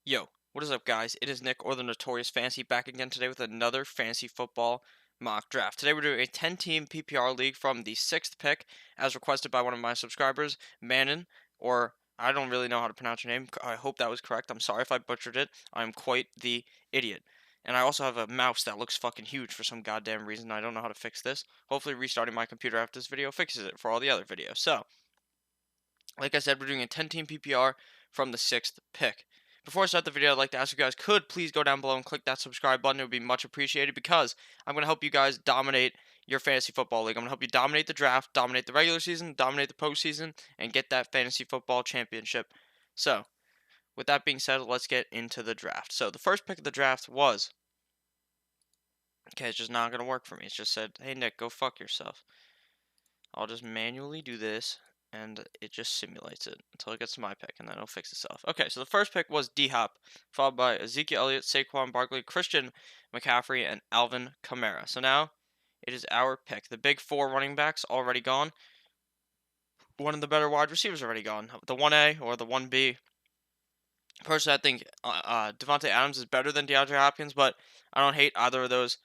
Yo, what is up, guys? It is Nick, or the Notorious Fantasy, back again today with another fantasy football mock draft. Today we're doing a 10-team PPR league from the 6th pick, as requested by one of my subscribers, Manon, or I don't really know how to pronounce your name. I hope that was correct. I'm sorry if I butchered it. I'm quite the idiot. And I also have a mouse that looks fucking huge for some goddamn reason. I don't know how to fix this. Hopefully restarting my computer after this video fixes it for all the other videos. So, like I said, we're doing a 10-team PPR from the 6th pick. Before I start the video, I'd like to ask you guys, could please go down below and click that subscribe button. It would be much appreciated because I'm going to help you guys dominate your fantasy football league. I'm going to help you dominate the draft, dominate the regular season, dominate the postseason, and get that fantasy football championship. So, with that being said, let's get into the draft. So, the first pick of the draft was, okay, it's just not going to work for me. It's just said, hey, Nick, go fuck yourself. I'll just manually do this, and it just simulates it until it gets to my pick, and then it'll fix itself. Okay, so the first pick was D-Hop, followed by Ezekiel Elliott, Saquon Barkley, Christian McCaffrey, and Alvin Kamara. So now it is our pick. The big four running backs already gone. One of the better wide receivers already gone. The 1A or the 1B. Personally, I think Devontae Adams is better than DeAndre Hopkins, but I don't hate either of those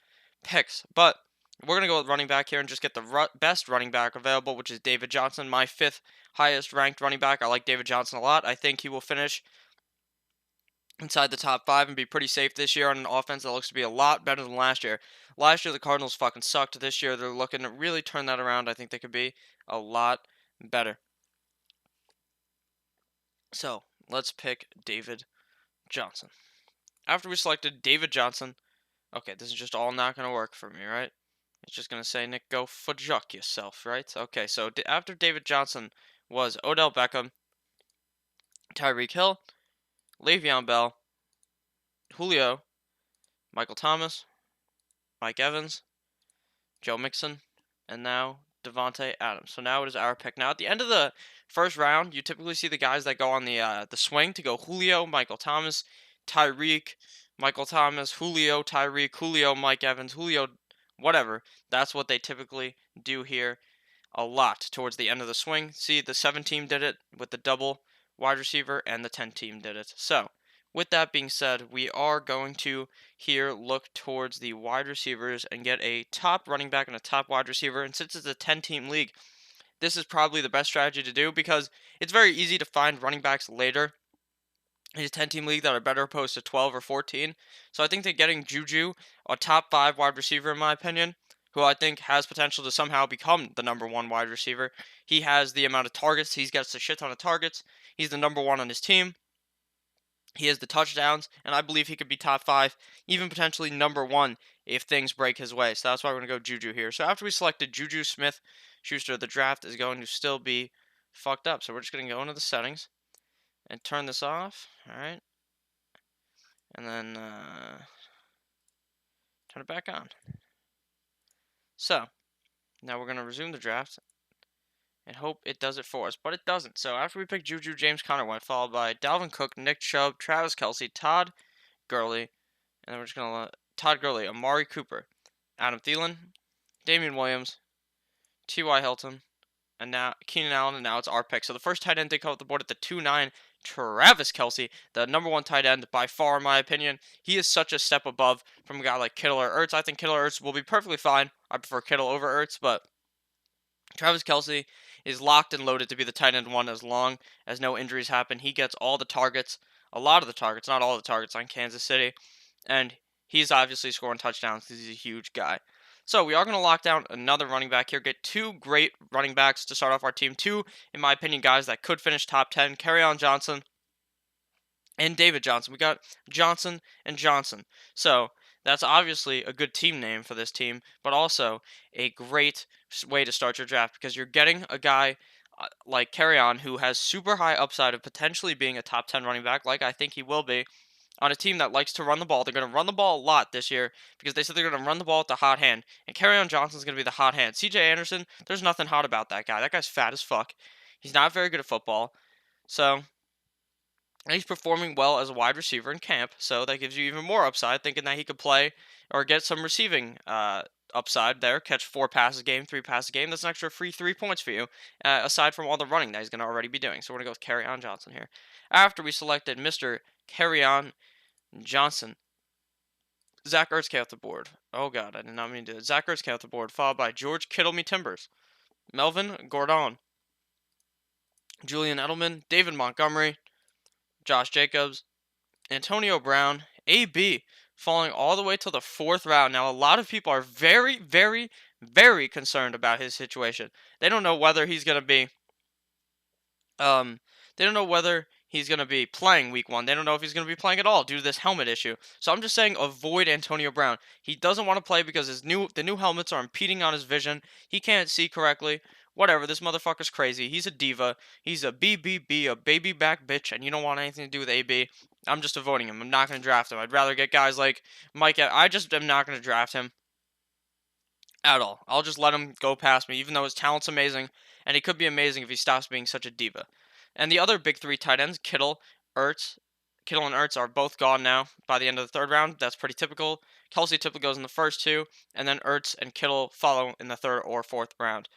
picks. But we're going to go with running back here and just get the best running back available, which is David Johnson, my 5th highest ranked running back. I like David Johnson a lot. I think he will finish inside the top 5 and be pretty safe this year on an offense that looks to be a lot better than last year. Last year, the Cardinals fucking sucked. This year, they're looking to really turn that around. I think they could be a lot better. So, let's pick David Johnson. After we selected David Johnson, okay, this is just all not going to work for me, right? It's just going to say, Nick, go fuck yourself, right? Okay, so after David Johnson was Odell Beckham, Tyreek Hill, Le'Veon Bell, Julio, Michael Thomas, Mike Evans, Joe Mixon, and now Devontae Adams. So now it is our pick. Now at the end of the first round, you typically see the guys that go on the swing to go Julio, Michael Thomas, Tyreek, Michael Thomas, Julio, Tyreek, Julio, Mike Evans, Julio, whatever. That's what they typically do here a lot towards the end of the swing. See, the 7 team did it with the double wide receiver, and the 10 team did it. So, with that being said, we are going to here look towards the wide receivers and get a top running back and a top wide receiver. And since it's a 10 team league, this is probably the best strategy to do because it's very easy to find running backs later in a 10 team league that are better opposed to 12 or 14. So I think that getting Juju, a top 5 wide receiver in my opinion, who I think has potential to somehow become the number 1 wide receiver. He has the amount of targets. He gets a shit ton of targets. He's the number 1 on his team. He has the touchdowns, and I believe he could be top 5, even potentially number 1 if things break his way. So that's why we're going to go Juju here. So after we selected Juju Smith-Schuster, the draft is going to still be fucked up. So we're just going to go into the settings and turn this off. All right. And then turn it back on. So now we're going to resume the draft and hope it does it for us, but it doesn't. So after we picked Juju, James Conner went, followed by Dalvin Cook, Nick Chubb, Travis Kelce, Todd Gurley, and then we're just going to Todd Gurley, Amari Cooper, Adam Thielen, Damian Williams, T.Y. Hilton, and now Keenan Allen, and now it's our pick. So the first tight end did come off the board at the 2-9, Travis Kelce, the number 1 tight end by far, in my opinion. He is such a step above from a guy like Kittle or Ertz. I think Kittle or Ertz will be perfectly fine. I prefer Kittle over Ertz, but Travis Kelce is locked and loaded to be the tight end 1 as long as no injuries happen. He gets all the targets, a lot of the targets, not all the targets on Kansas City, and he's obviously scoring touchdowns because he's a huge guy. So we are going to lock down another running back here, get 2 great running backs to start off our team. 2, in my opinion, guys that could finish top 10, Kerryon Johnson and David Johnson. We got Johnson and Johnson. So that's obviously a good team name for this team, but also a great way to start your draft because you're getting a guy like Kerryon who has super high upside of potentially being a top 10 running back, like I think he will be, on a team that likes to run the ball. They're going to run the ball a lot this year because they said they're going to run the ball with the hot hand, and Kerryon Johnson's going to be the hot hand. C.J. Anderson, there's nothing hot about that guy. That guy's fat as fuck. He's not very good at football, so... And he's performing well as a wide receiver in camp, so that gives you even more upside, thinking that he could play or get some receiving upside there, catch 4 passes a game, 3 passes a game. That's an extra free 3 points for you, aside from all the running that he's going to already be doing. So we're going to go with Kerryon Johnson here. After we selected Mr. On Johnson. Zach Ertz came off the board. Oh god, I did not mean to do it. Zach Ertz came off the board, followed by George Kittle me Timbers. Melvin Gordon. Julian Edelman. David Montgomery. Josh Jacobs. Antonio Brown. AB. Falling all the way to the 4th round. Now, a lot of people are very, very, very concerned about his situation. They don't know whether he's going to be Um, they don't know whether he's going to be playing week 1. They don't know if he's going to be playing at all due to this helmet issue. So I'm just saying avoid Antonio Brown. He doesn't want to play because the new helmets are impeding on his vision. He can't see correctly. Whatever, this motherfucker's crazy. He's a diva. He's a BBB, a baby back bitch, and you don't want anything to do with AB. I'm just avoiding him. I'm not going to draft him. I'd rather get guys like Mike. I just am not going to draft him at all. I'll just let him go past me, even though his talent's amazing, and he could be amazing if he stops being such a diva. And the other big 3 tight ends, Kittle, Ertz. Kittle and Ertz are both gone now by the end of the 3rd round. That's pretty typical. Kelsey typically goes in the first 2, and then Ertz and Kittle follow in the 3rd or 4th round.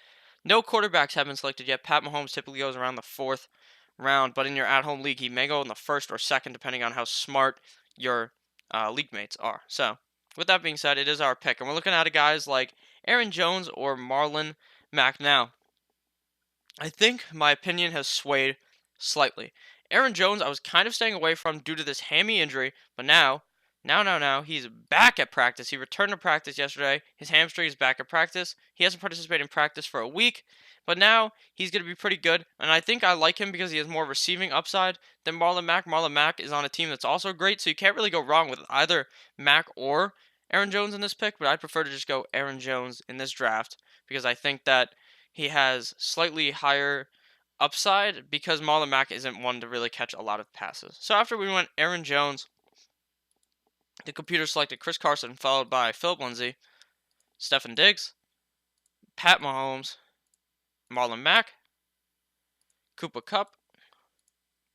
No quarterbacks have been selected yet. Pat Mahomes typically goes around the 4th round, but in your at-home league, he may go in the 1st or 2nd, depending on how smart your league mates are. So, with that being said, it is our pick, and we're looking at guys like Aaron Jones or Marlon Mack. Now, I think my opinion has swayed slightly. Aaron Jones, I was kind of staying away from due to this hammy injury, but now, he's back at practice. He returned to practice yesterday. His hamstring is back at practice. He hasn't participated in practice for a week, but now he's going to be pretty good, and I think I like him because he has more receiving upside than Marlon Mack. Marlon Mack is on a team that's also great, so you can't really go wrong with either Mack or Aaron Jones in this pick, but I'd prefer to just go Aaron Jones in this draft because I think that he has slightly higher upside because Marlon Mack isn't one to really catch a lot of passes. So after we went Aaron Jones, the computer selected Chris Carson, followed by Philip Lindsay, Stefon Diggs, Pat Mahomes, Marlon Mack, Cooper Kupp,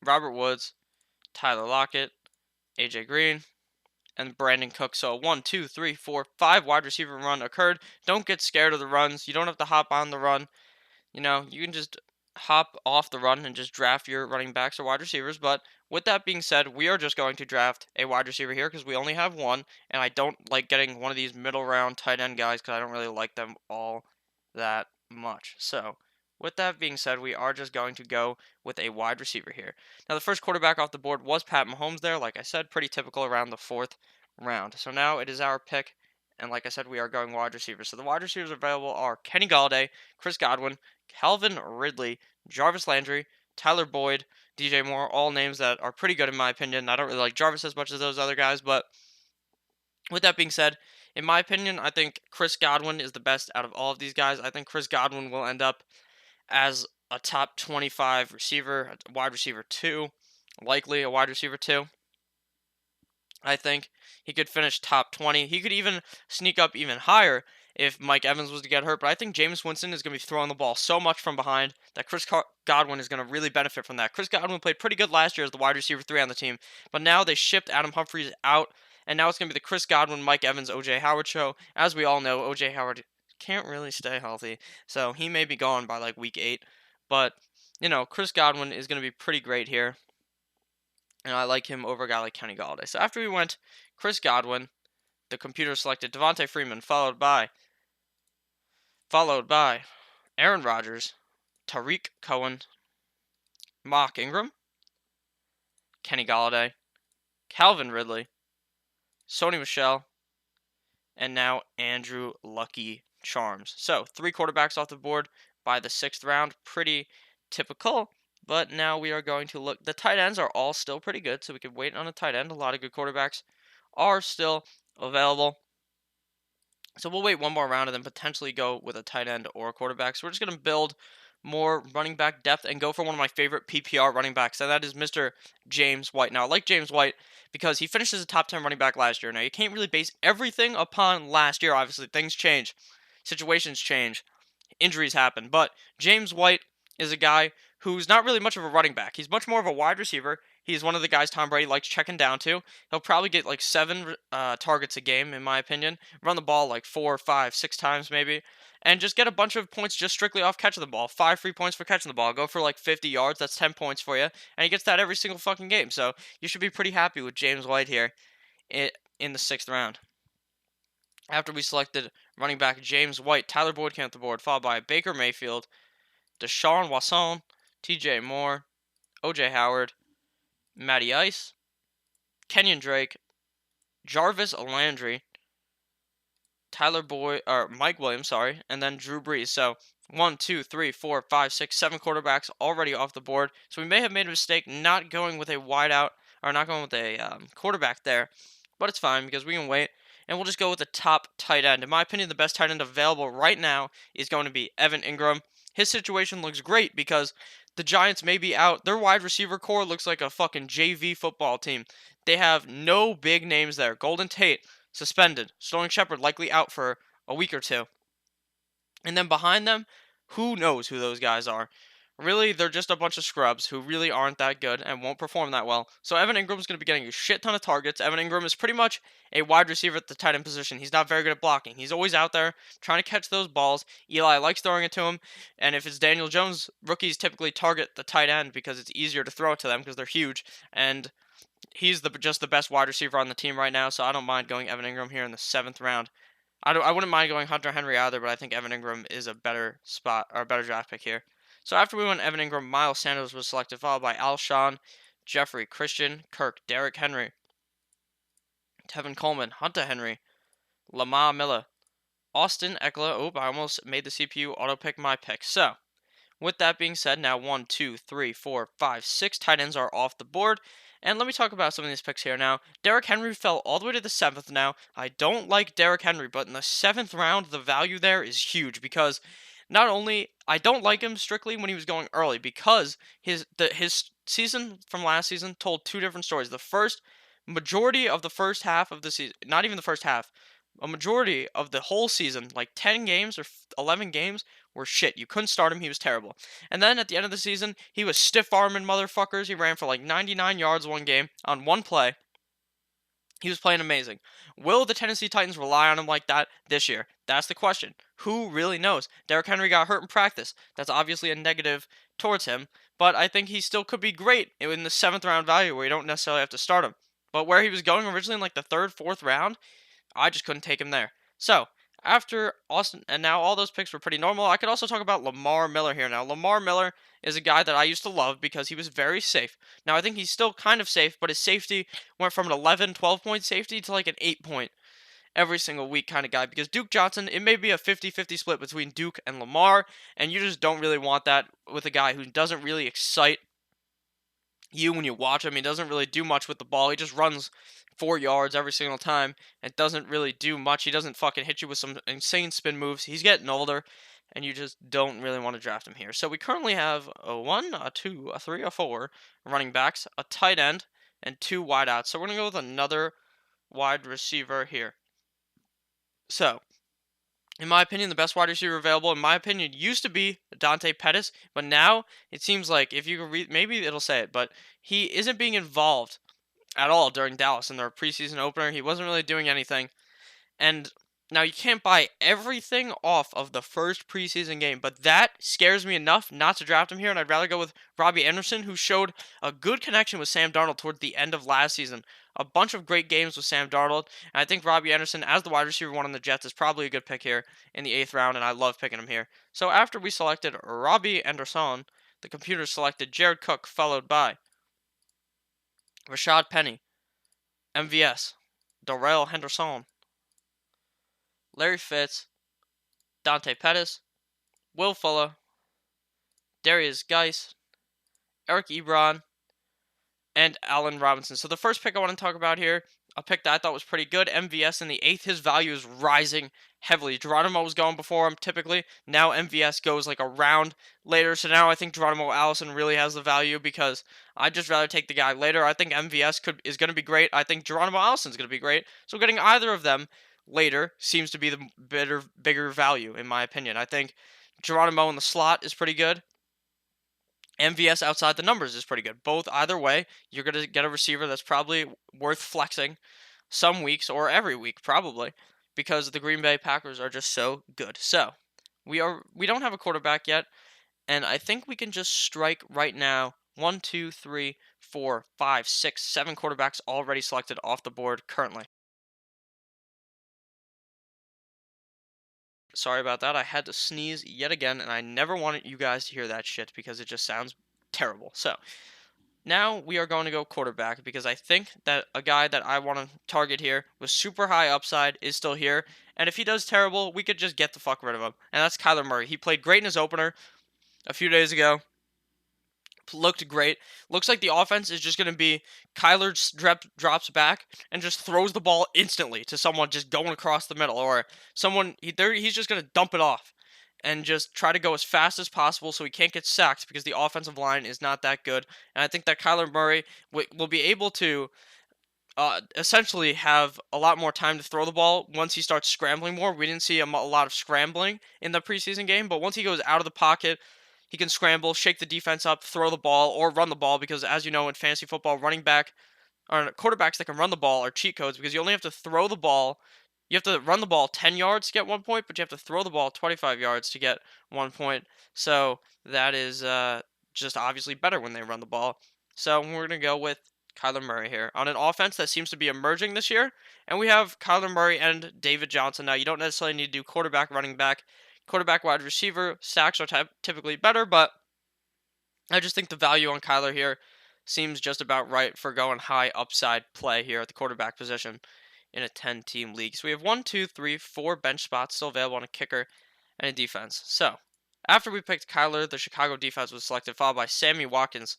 Robert Woods, Tyler Lockett, AJ Green, and Brandon Cook. So a 1, 2, 3, 4, 5 wide receiver run occurred. Don't get scared of the runs. You don't have to hop on the run. You can just hop off the run and just draft your running backs or wide receivers. But with that being said, we are just going to draft a wide receiver here because we only have one, and I don't like getting one of these middle round tight end guys because I don't really like them all that much. So with that being said, we are just going to go with a wide receiver here. Now the first quarterback off the board was Pat Mahomes there. Like I said, pretty typical around the 4th round. So now it is our pick. And like I said, we are going wide receivers. So the wide receivers available are Kenny Galladay, Chris Godwin, Calvin Ridley, Jarvis Landry, Tyler Boyd, DJ Moore, all names that are pretty good in my opinion. I don't really like Jarvis as much as those other guys, but with that being said, in my opinion, I think Chris Godwin is the best out of all of these guys. I think Chris Godwin will end up as a top 25 receiver, a wide receiver 2, likely a wide receiver 2. I think he could finish top 20. He could even sneak up even higher if Mike Evans was to get hurt. But I think Jameis Winston is going to be throwing the ball so much from behind that Godwin is going to really benefit from that. Chris Godwin played pretty good last year as the wide receiver 3 on the team. But now they shipped Adam Humphries out. And now it's going to be the Chris Godwin, Mike Evans, O.J. Howard show. As we all know, O.J. Howard can't really stay healthy. So he may be gone by like week 8. But, Chris Godwin is going to be pretty great here. And I like him over a guy like Kenny Galladay. So after we went Chris Godwin, the computer selected Devontae Freeman, followed by Aaron Rodgers, Tariq Cohen, Mark Ingram, Kenny Galladay, Calvin Ridley, Sony Michel, and now Andrew Lucky Charms. So 3 quarterbacks off the board by the 6th round. Pretty typical. But now we are going to look. The tight ends are all still pretty good, so we could wait on a tight end. A lot of good quarterbacks are still available. So we'll wait one more round and then potentially go with a tight end or a quarterback. So we're just going to build more running back depth and go for one of my favorite PPR running backs, and that is Mr. James White. Now, I like James White because he finished as a top 10 running back last year. Now, you can't really base everything upon last year. Obviously, things change. Situations change. Injuries happen. But James White is a guy who's not really much of a running back. He's much more of a wide receiver. He's one of the guys Tom Brady likes checking down to. He'll probably get like 7 targets a game, in my opinion. Run the ball like 4, 5, 6 times maybe. and just get a bunch of points just strictly off catching the ball. 5 free points for catching the ball. Go for like 50 yards. That's 10 points for you. And he gets that every single fucking game. So you should be pretty happy with James White here in the 6th round. After we selected running back James White, Tyler Boyd came off the board, followed by Baker Mayfield, Deshaun Watson, TJ Moore, OJ Howard, Matty Ice, Kenyon Drake, Jarvis Landry, Tyler Boyd or Mike Williams, sorry, and then Drew Brees. So 1, 2, 3, 4, 5, 6, 7 quarterbacks already off the board. So we may have made a mistake not going with a wideout or not going with a quarterback there, but it's fine because we can wait. And we'll just go with the top tight end. In my opinion, the best tight end available right now is going to be Evan Ingram. His situation looks great because the Giants may be out. Their wide receiver core looks like a fucking JV football team. They have no big names there. Golden Tate suspended. Sterling Shepard likely out for a week or two. And then behind them, who knows who those guys are? Really, they're just a bunch of scrubs who really aren't that good and won't perform that well. So Evan Ingram's going to be getting a shit ton of targets. Evan Ingram is pretty much a wide receiver at the tight end position. He's not very good at blocking. He's always out there trying to catch those balls. Eli likes throwing it to him. And if it's Daniel Jones, rookies typically target the tight end because it's easier to throw it to them because they're huge. And he's just the best wide receiver on the team right now, so I don't mind going Evan Ingram here in the 7th round. I wouldn't mind going Hunter Henry either, but I think Evan Ingram is a better spot or a better draft pick here. So after we went Evan Ingram, Miles Sanders was selected, followed by Alshon, Jeffrey, Christian, Kirk, Derrick Henry, Tevin Coleman, Hunter Henry, Lamar Miller, Austin Eckler. Oh, I almost made the CPU auto pick my pick. So with that being said, now 1, 2, 3, 4, 5, 6 tight ends are off the board. And let me talk about some of these picks here now. Derrick Henry fell all the way to the 7th now. I don't like Derrick Henry, but in the 7th round, the value there is huge because not only I don't like him strictly when he was going early because his season from last season told two different stories. The first majority of the first half of the season, not even the first half, a majority of the whole season, like 10 games or 11 games, were shit. You couldn't start him. He was terrible. And then at the end of the season, he was stiff arming motherfuckers. He ran for like 99 yards one game on one play. He was playing amazing. Will the Tennessee Titans rely on him like that this year? That's the question. Who really knows? Derrick Henry got hurt in practice. That's obviously a negative towards him. But I think he still could be great in the 7th round value where you don't necessarily have to start him. But where he was going originally in like the 3rd, 4th round, I just couldn't take him there. So, after Austin, and now all those picks were pretty normal. I could also talk about Lamar Miller here now. Lamar Miller is a guy that I used to love because he was very safe. Now, I think he's still kind of safe, but his safety went from an 11, 12-point safety to like an 8-point every single week kind of guy because Duke Johnson, it may be a 50-50 split between Duke and Lamar, and you just don't really want that with a guy who doesn't really excite you when you watch him. He doesn't really do much with the ball. He just runs 4 yards every single time and doesn't really do much. He doesn't fucking hit you with some insane spin moves. He's getting older, and you just don't really want to draft him here. So we currently have a 1, a 2, a 3, a 4 running backs, a tight end, and 2 wideouts. So we're going to go with another wide receiver here. So, in my opinion, the best wide receiver available, in my opinion, used to be Dante Pettis, but now it seems like, if you can read, maybe it'll say it, but he isn't being involved at all during Dallas in their preseason opener. He wasn't really doing anything. And now you can't buy everything off of the first preseason game, but that scares me enough not to draft him here, and I'd rather go with Robbie Anderson, who showed a good connection with Sam Darnold toward the end of last season. A bunch of great games with Sam Darnold, and I think Robbie Anderson, as the wide receiver one on the Jets, is probably a good pick here in the 8th round, and I love picking him here. So after we selected Robbie Anderson, the computer selected Jared Cook, followed by Rashad Penny, MVS, Darrell Henderson, Larry Fitz, Dante Pettis, Will Fuller, Darius Geis, Eric Ebron, and Allen Robinson. So the first pick I want to talk about here, a pick that I thought was pretty good, MVS in the 8th. His value is rising heavily. Geronimo was going before him typically. Now MVS goes like a round later. So now I think Geronimo Allison really has the value because I'd just rather take the guy later. I think MVS is going to be great. I think Geronimo Allison's going to be great. So getting either of them later seems to be the bigger value in my opinion. I think Geronimo in the slot is pretty good. MVS outside the numbers is pretty good. Both, either way, you're going to get a receiver that's probably worth flexing some weeks or every week, probably, because the Green Bay Packers are just so good. So, We don't have a quarterback yet, and I think we can just strike right now. One, two, three, four, five, six, seven quarterbacks already selected off the board currently. Sorry about that. I had to sneeze yet again, and I never wanted you guys to hear that shit because it just sounds terrible. So now we are going to go quarterback because I think that a guy that I want to target here with super high upside is still here. And if he does terrible, we could just get the fuck rid of him. And that's Kyler Murray. He played great in his opener a few days ago. Looked great. Looks like the offense is just going to be Kyler drops back and just throws the ball instantly to someone just going across the middle, or he's just going to dump it off and just try to go as fast as possible so he can't get sacked because the offensive line is not that good. And I think that Kyler Murray will be able to essentially have a lot more time to throw the ball once he starts scrambling more. We didn't see a lot of scrambling in the preseason game, but once he goes out of the pocket, he can scramble, shake the defense up, throw the ball, or run the ball because, as you know, in fantasy football, running back or quarterbacks that can run the ball are cheat codes because you only have to throw the ball. You have to run the ball 10 yards to get 1 point, but you have to throw the ball 25 yards to get 1 point. So that is just obviously better when they run the ball. So we're going to go with Kyler Murray here on an offense that seems to be emerging this year. And we have Kyler Murray and David Johnson. Now, you don't necessarily need to do quarterback, running back, quarterback, wide receiver. Stacks are typically better, but I just think the value on Kyler here seems just about right for going high upside play here at the quarterback position in a 10-team league. So we have 1, 2, 3, 4 bench spots still available on a kicker and a defense. So after we picked Kyler, the Chicago defense was selected, followed by Sammy Watkins,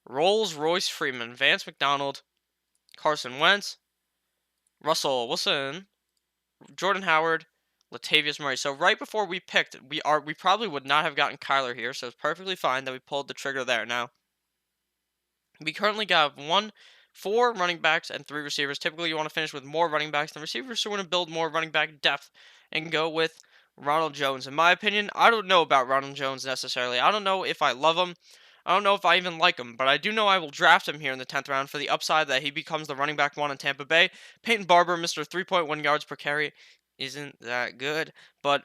Royce Freeman, Vance McDonald, Carson Wentz, Russell Wilson, Jordan Howard, Latavius Murray. So right before we picked, we probably would not have gotten Kyler here, so it's perfectly fine that we pulled the trigger there. Now, we currently got 4 running backs and 3 receivers. Typically, you want to finish with more running backs than receivers, so we're going to build more running back depth and go with Ronald Jones. In my opinion, I don't know about Ronald Jones necessarily. I don't know if I love him. I don't know if I even like him, but I do know I will draft him here in the 10th round for the upside that he becomes the running back 1 in Tampa Bay. Peyton Barber, Mr. 3.1 yards per carry, isn't that good.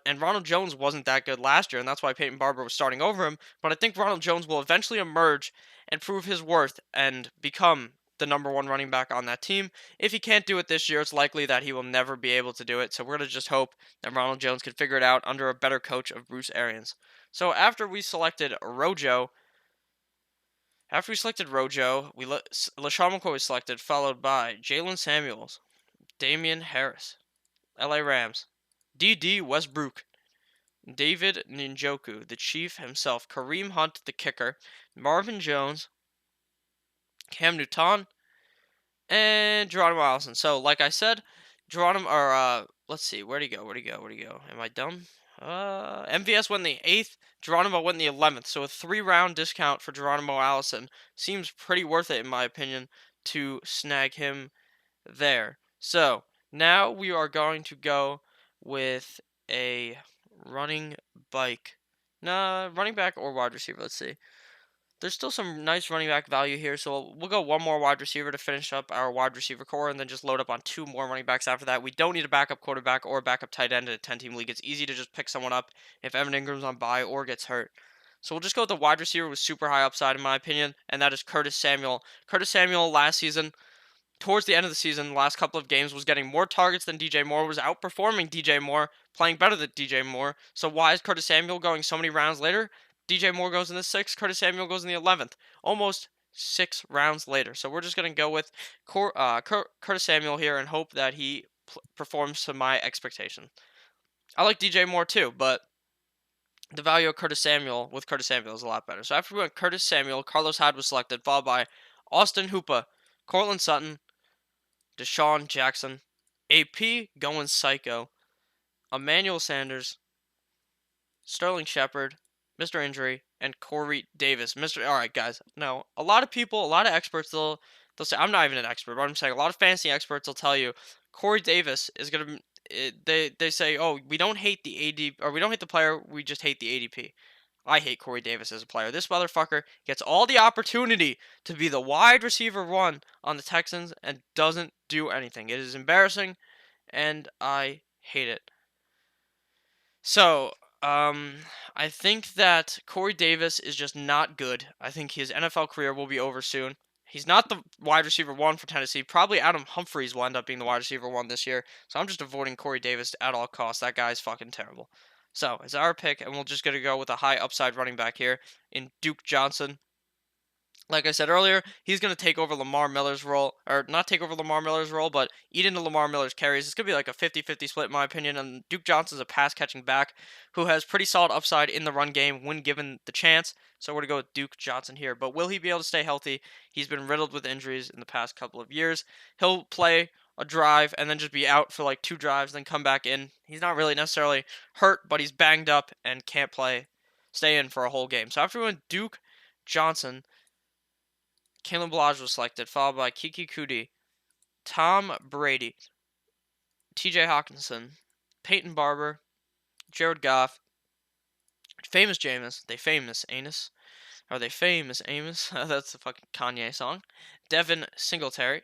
And Ronald Jones wasn't that good last year, and that's why Peyton Barber was starting over him. But I think Ronald Jones will eventually emerge and prove his worth and become the number 1 running back on that team. If he can't do it this year, it's likely that he will never be able to do it. So we're going to just hope that Ronald Jones can figure it out under a better coach of Bruce Arians. So after we selected Rojo, LaShawn McCoy was selected, followed by Jalen Samuels, Damian Harris, LA Rams, D.D. Westbrook, David Njoku, the Chief himself, Kareem Hunt, the kicker, Marvin Jones, Cam Newton, and Geronimo Allison. So, like I said, let's see, where'd he go? Am I dumb? MVS went the 8th, Geronimo went the 11th. So a 3-round discount for Geronimo Allison seems pretty worth it, in my opinion, to snag him there. So now we are going to go with a running back or wide receiver. Let's see. There's still some nice running back value here, so we'll go 1 more wide receiver to finish up our wide receiver core, and then just load up on 2 more running backs after that. We don't need a backup quarterback or a backup tight end in a 10-team league. It's easy to just pick someone up if Evan Ingram's on bye or gets hurt. So we'll just go with the wide receiver with super high upside, in my opinion, and that is Curtis Samuel. Curtis Samuel last season, towards the end of the season, the last couple of games, was getting more targets than DJ Moore, was outperforming DJ Moore, playing better than DJ Moore. So why is Curtis Samuel going so many rounds later? DJ Moore goes in the 6th, Curtis Samuel goes in the 11th, almost 6 rounds later. So we're just going to go with Curtis Samuel here and hope that he performs to my expectation. I like DJ Moore too, but the value of Curtis Samuel is a lot better. So after we went Curtis Samuel, Carlos Hyde was selected, followed by Austin Hooper, Cortland Sutton, Deshaun Jackson, AP going psycho, Emmanuel Sanders, Sterling Shepard, Mr. Injury, and Corey Davis. All right, guys. Now, a lot of experts, they'll say, I'm not even an expert, but I'm saying a lot of fantasy experts will tell you Corey Davis is going to, they say, oh, we don't hate the AD, or we don't hate the player, we just hate the ADP. I hate Corey Davis as a player. This motherfucker gets all the opportunity to be the wide receiver 1 on the Texans and doesn't do anything. It is embarrassing, and I hate it. So, Um, I think that Corey Davis is just not good. I think his NFL career will be over soon. He's not the wide receiver one for Tennessee. Probably Adam Humphries will end up being the wide receiver one this year. So I'm just avoiding Corey Davis at all costs. That guy's fucking terrible. So it's our pick, and we're just gonna go with a high upside running back here in Duke Johnson. Like I said earlier, he's going to take over Lamar Miller's role, or not take over Lamar Miller's role, but eat into Lamar Miller's carries. It's going to be like a 50-50 split, in my opinion. And Duke Johnson's a pass catching back who has pretty solid upside in the run game when given the chance. So we're going to go with Duke Johnson here. But will he be able to stay healthy? He's been riddled with injuries in the past couple of years. He'll play a drive and then just be out for like 2 drives, then come back in. He's not really necessarily hurt, but he's banged up and can't stay in for a whole game. So after we went Duke Johnson, Kalen Balaj was selected, followed by Kiki Kuti, Tom Brady, TJ Hawkinson, Peyton Barber, Jared Goff, famous Jameis, they famous Anus, are they famous Amos? That's the fucking Kanye song. Devin Singletary,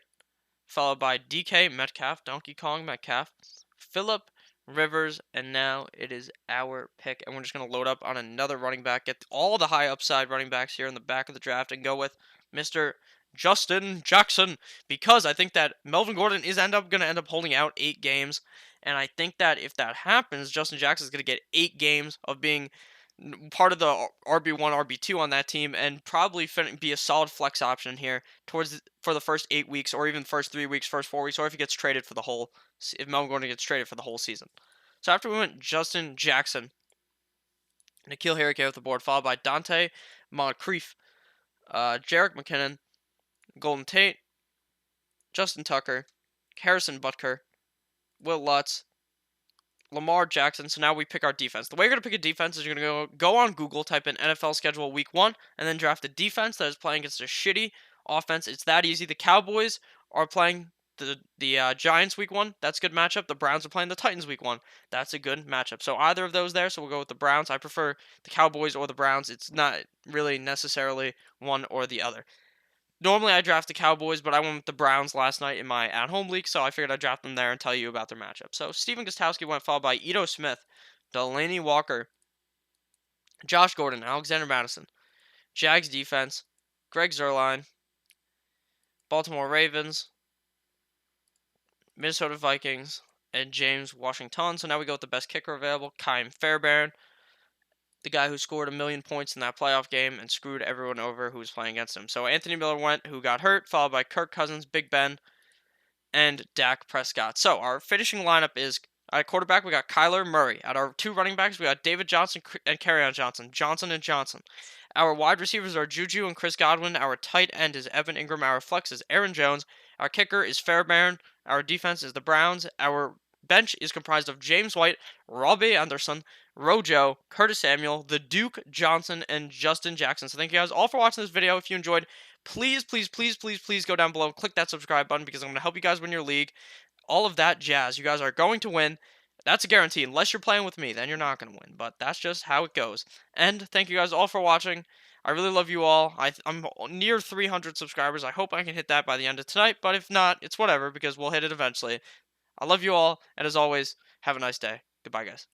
followed by DK Metcalf, Donkey Kong Metcalf, Philip Rivers, and now it is our pick, and we're just going to load up on another running back, get all the high upside running backs here in the back of the draft, and go with Mr. Justin Jackson, because I think that Melvin Gordon is going to end up holding out 8 games, and I think that if that happens, Justin Jackson is going to get 8 games of being part of the RB1, RB2 on that team, and probably be a solid flex option here for the first 8 weeks, or even first 3 weeks, first 4 weeks, or if he gets traded for the whole, if Melvin Gordon gets traded for the whole season. So after we went Justin Jackson, N'Keal Harry came off the board, followed by Dante Moncrief, Jerick McKinnon, Golden Tate, Justin Tucker, Harrison Butker, Will Lutz, Lamar Jackson. So now we pick our defense. The way you're going to pick a defense is you're going to go on Google, type in NFL schedule week 1, and then draft a defense that is playing against a shitty offense. It's that easy. The Cowboys are playing the Giants week 1. That's a good matchup. The Browns are playing the Titans week 1. That's a good matchup. So either of those there. So we'll go with the Browns. I prefer the Cowboys or the Browns. It's not really necessarily one or the other. Normally I draft the Cowboys, but I went with the Browns last night in my at-home league, so I figured I'd draft them there and tell you about their matchup. So Stephen Gostkowski went followed by Ito Smith, Delaney Walker, Josh Gordon, Alexander Madison, Jags defense, Greg Zuerlein, Baltimore Ravens, Minnesota Vikings, and James Washington. So now we go with the best kicker available, Kyle Fairbairn, the guy who scored 1,000,000 points in that playoff game and screwed everyone over who was playing against him. So Anthony Miller went, who got hurt, followed by Kirk Cousins, Big Ben, and Dak Prescott. So our finishing lineup is at quarterback, we got Kyler Murray. At our 2 running backs, we got David Johnson and Kerryon Johnson, Johnson and Johnson. Our wide receivers are Juju and Chris Godwin. Our tight end is Evan Ingram. Our flex is Aaron Jones. Our kicker is Fairbairn. Our defense is the Browns. Our bench is comprised of James White, Robbie Anderson, Rojo, Curtis Samuel, the Duke Johnson, and Justin Jackson. So thank you guys all for watching this video. If you enjoyed, please, please, please, please, please go down below and click that subscribe button, because I'm going to help you guys win your league. All of that jazz. You guys are going to win. That's a guarantee. Unless you're playing with me, then you're not going to win. But that's just how it goes. And thank you guys all for watching. I really love you all. I'm near 300 subscribers. I hope I can hit that by the end of tonight. But if not, it's whatever, because we'll hit it eventually. I love you all. And as always, have a nice day. Goodbye, guys.